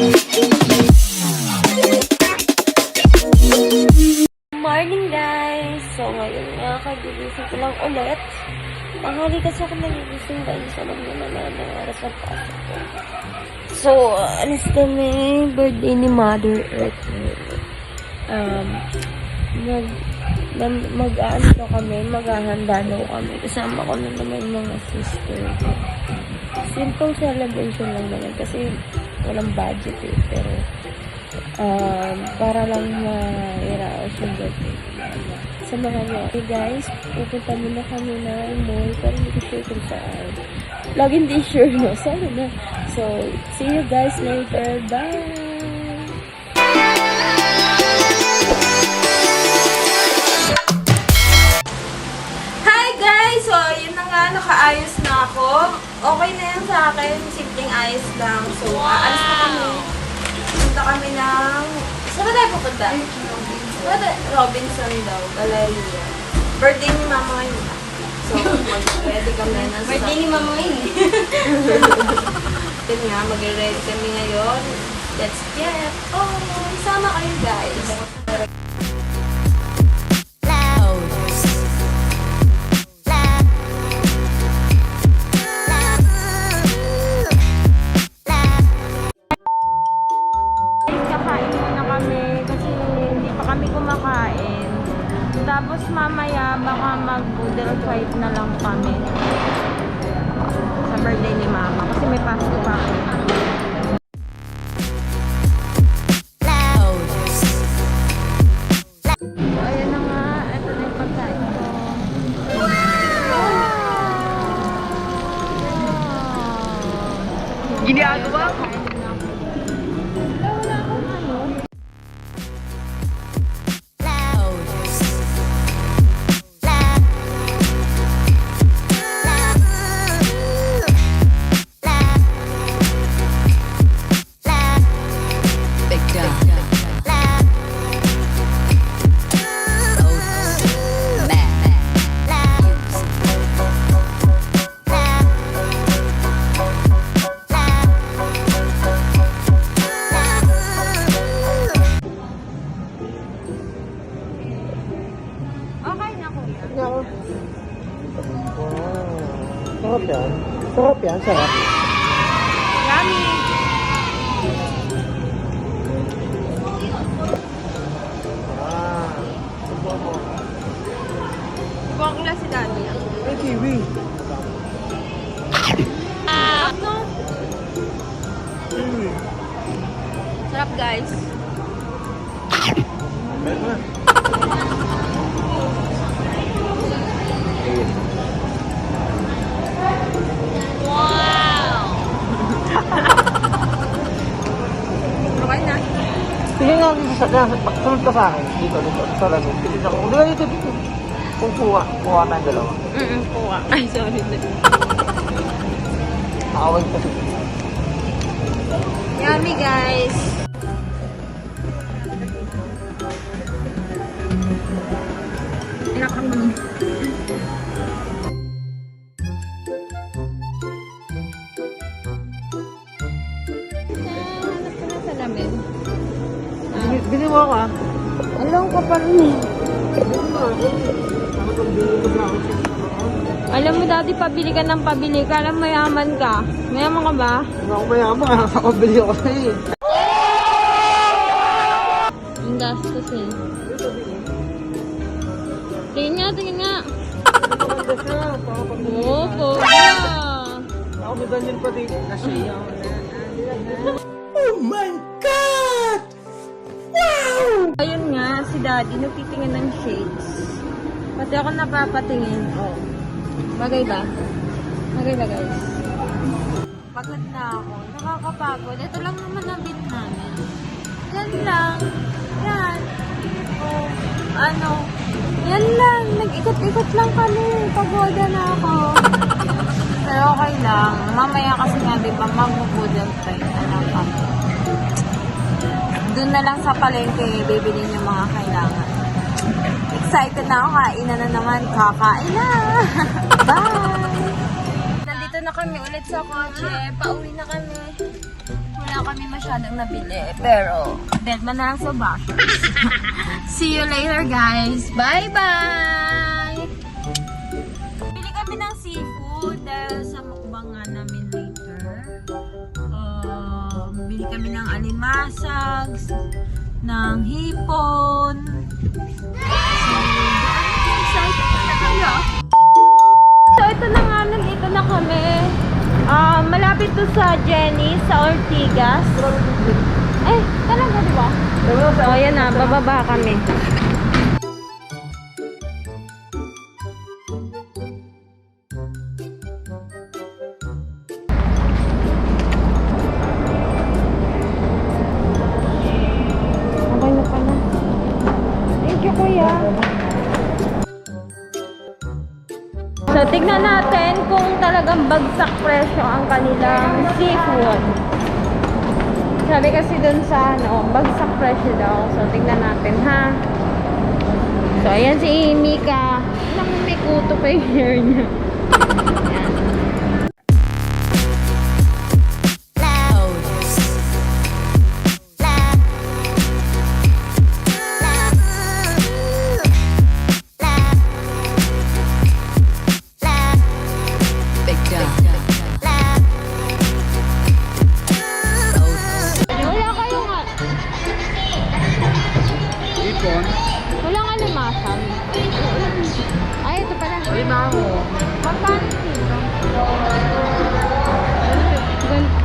Morning guys! So ngayon nga kagigising ko lang ulit. Tanghali kasi ako nagigising guys. Alam mo naman ang oras na pasok ko. So, alis kami. Birthday ni Mother Earth. Mag-ano kami. Maghahanda daw kami. Kasama ko na naman mga sister ko. Simple celebration lang naman kasi walang budget eh. Pero para lang ma-iraos yung birthday. Samahan niyo. Okay guys, pupunta muna kami ng mall pero hindi ko sure kung saan. Lagi hindi sure no? Sana na. So, see you guys later. Bye! Hi guys! So, yun na nga, nakaayos na ako. Okay na yan sa akin. Simpleng ayos lang. So, aalis na kami. Punta kami ng... Saan ba tayo pupunta? Robinson daw. Galleria. Birthday ni Mama ngayon. So, mag-ready kami na sa... Birthday ni Mama ngayon. Yun nga, mag-ready kami ngayon. Let's get... Oh, sama kayo guys. Tapos mamaya baka mag-boodle fight na lang kami sa birthday ni Mama kasi may pasok pa ako. So ayan na nga, ito na yung pagkain ko. Ginagawa ko. Sarap yan. Sarap yan, sarap. Yummy! Ibang klase si Daddy. Ay, kiwi. Sarap no? Kiwi. Sarap guys. Meron na. Okay na. Sige nga, sunod ka sa akin. Dito, sa lamin. Dito ako. Dito. Kung kuha tayong dalawa. Kuha. Ay, sorry. Nakawag kasi. Yummy guys. Enak kami. Bili mo ako ah. Alam ko pa rin. Alam mo dati pabili ka ng pabili ka. Alam mayaman ka. Mayaman ka ba? Hindi ako mayaman. Nakakabili ako sa'yo. Ang gastos eh. Tingin nga. Oo, poga. Ako may ganyan pa dito. Nasiya ako na. Oh my God! Wow! Ayun nga, si Daddy nagtitingin ng shades. Pati ako napapatingin. Oh. Bagay ba? Bagay ba guys? Pagod na ako. Nakakapagod. Ito lang naman ang bit namin. Yan lang. Yan. Oh. Ano? Yan lang. Nag-ikot-ikot lang kami. Pagoda na ako. Pero okay lang. Mamaya kasi nga diba mag-boodle fight na lang kami. Doon na lang sa palengke, bibili yung mga kailangan. Excited na ako, kain na naman. Kakain na! Bye! Nandito na kami ulit sa kotse. Pauwi na kami. wala kami masyadong nabili. Pero, Delma na lang sa Bashers. See you later, guys. Bye-bye! Bili kami ng seafood dahil sa mukbang nga namin later. Bili kami ng alimasag, ng hipon. So, excited na kayo. So, ito na nga, nandito na kami. Malapit to sa Jenny, sa Ortigas. Eh, talaga, di ba? So, ayan na, bababa kami. Okay na pala. Thank you, kuya. So, tignan natin kung talagang bagsak presyo ang kanilang seafood. Sabi kasi dun sa bagsak presyo daw. So, tignan natin, ha? So, ayan si Mika. Alam mo, may kuto pa yung hair niya. Ayan. Wala kayong Ipon. walang alimasag. Ay, ito pala. Ay, ako. Magkano dito?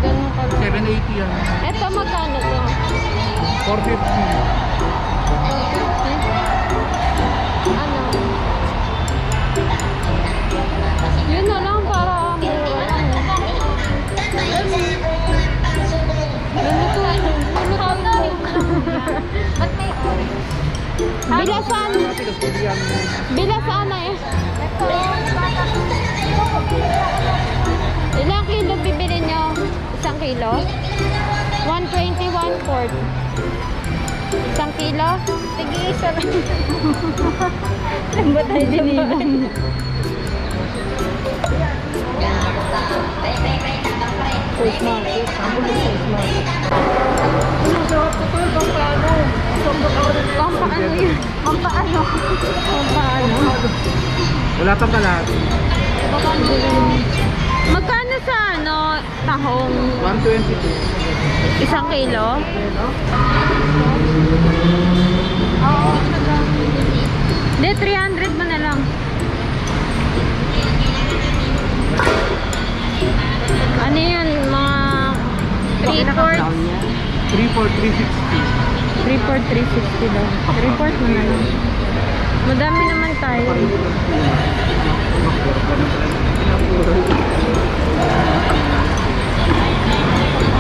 Ganun ka. 780 yan. Ito, magkano to? 450. Ano? Yun na lang para mura lang. Ba't may bilasan? Bilasan na eh. Ilang kilo bibili nyo? Isang kilo? 120, 1/4. Isang kilo? Sige, isa lang. Saan ba tayo dinilang? Face mask. Pampaano yun? Pampaano? Wala pang kalat. Magkano sa tahong 122. isang kilo? Hindi, 300 mo na lang. Ano yun? Mga 3/4? 3 for 360. 3/4, 360 daw. 3/4 mo na lang. Madami naman tayo.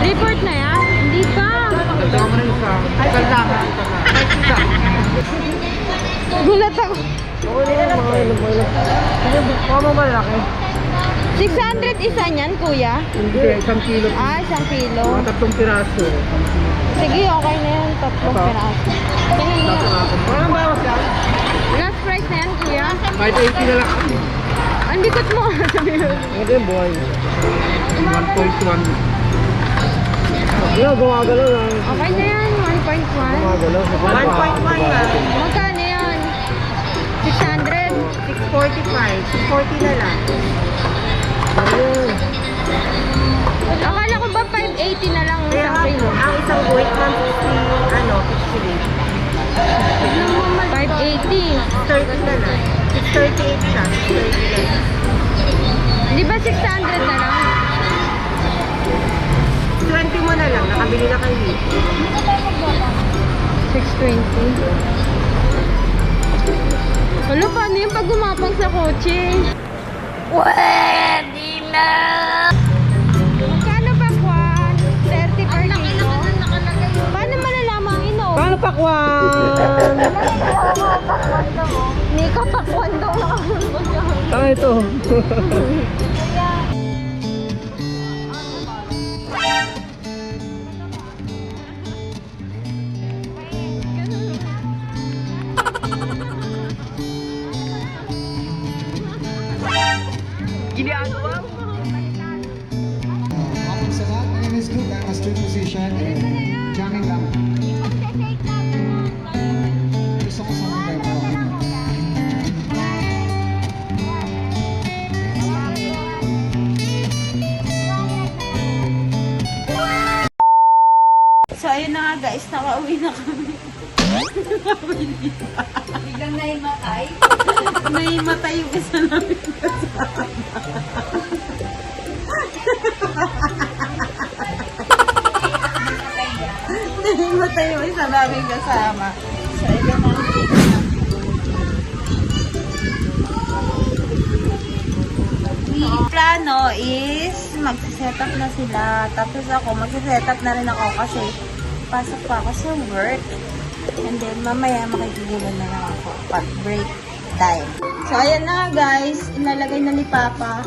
Report na yan? Hindi pa. Nagtama mo na isa. Isang lang. Gulat ako. Kuha mo malaki. 600 isa niyan, kuya? Hindi, 1 kilo. Ah, 1 kilo. Mga 3 piraso. Sige, okay na yan. 3 peraso. Tingnan niyo. Parang bawas yan. Last price na yan, kuya. 580 na lang. Ang bikot mo. Sabi mo. Ito yung boy. 1.1. Yo, gumagalaw lang. Okay na yan, 1.1. Gumagalaw. 1.1 na. Magkano yan? 600? 645. 640 na lang. Ayun. Akala ko ba 580 na lang ang isang kilo? Ang isang weight ng 580. 30 na lang. 638 siya. 638. Di ba 600 na lang? 20 mo na lang. Nakabili na kayo. 620. Wala, paano yung pag gumapang sa kotse? Pwede na! Magkano ba, Kwan? 30 per kilo? Paano malalaman ang ino? Paano pakwan? Ni kapakwan daw nakasunod niya. Ah, ito. Welcome sa lahat. My name is Luke. I'm a street musician. So, ayun na nga guys, nakauwi na kami. Biglang naimatay. Naimatay yung isa namin kasama. Naimatay yung isa namin kasama. So, ayun na. Ang plano is mag-set up na sila. Tapos ako, mag-set up na rin ako kasi pasok pa ako sa work. And then, mamaya makikigulan na lang ako pag break time. So, ayan na guys. Inalagay na ni Papa.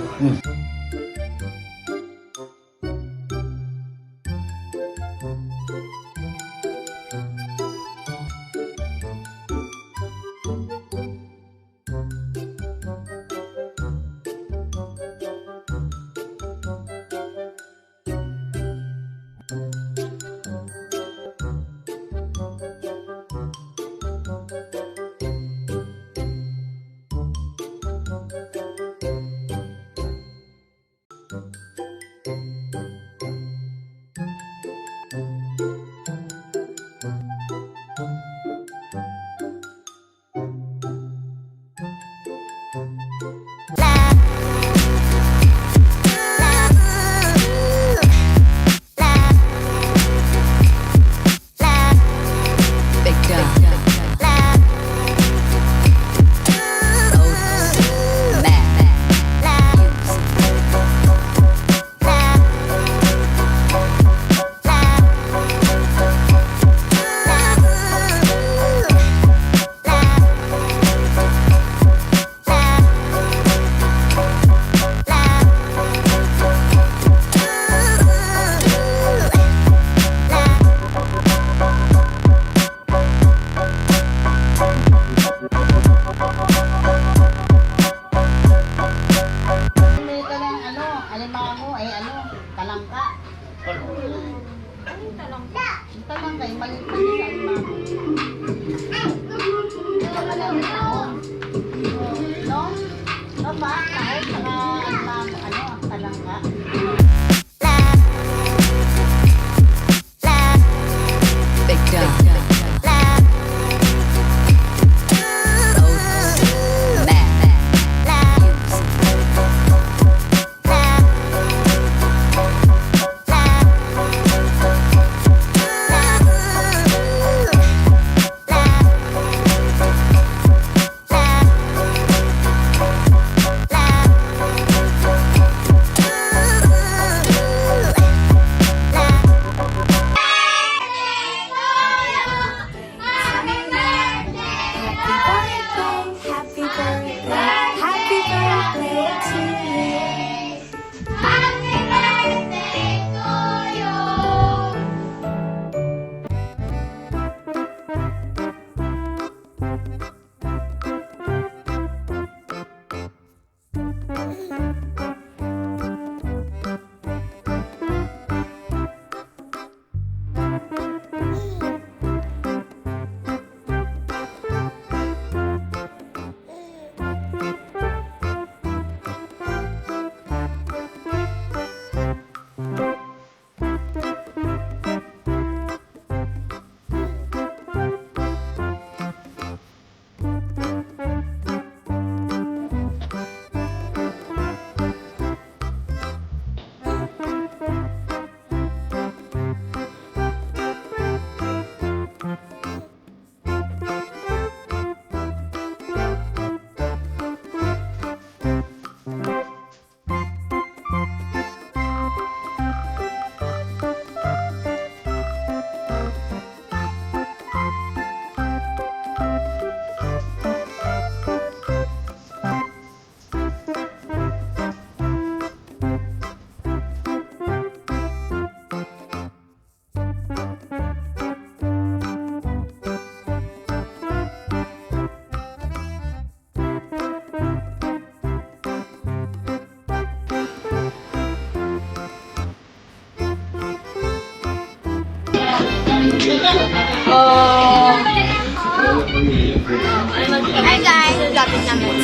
Hi guys, lapit namin.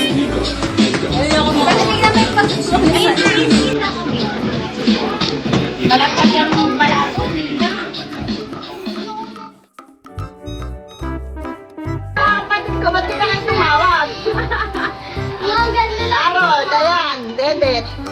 Pagdating namin pag-entry. Malapit yung palato. Bernadette.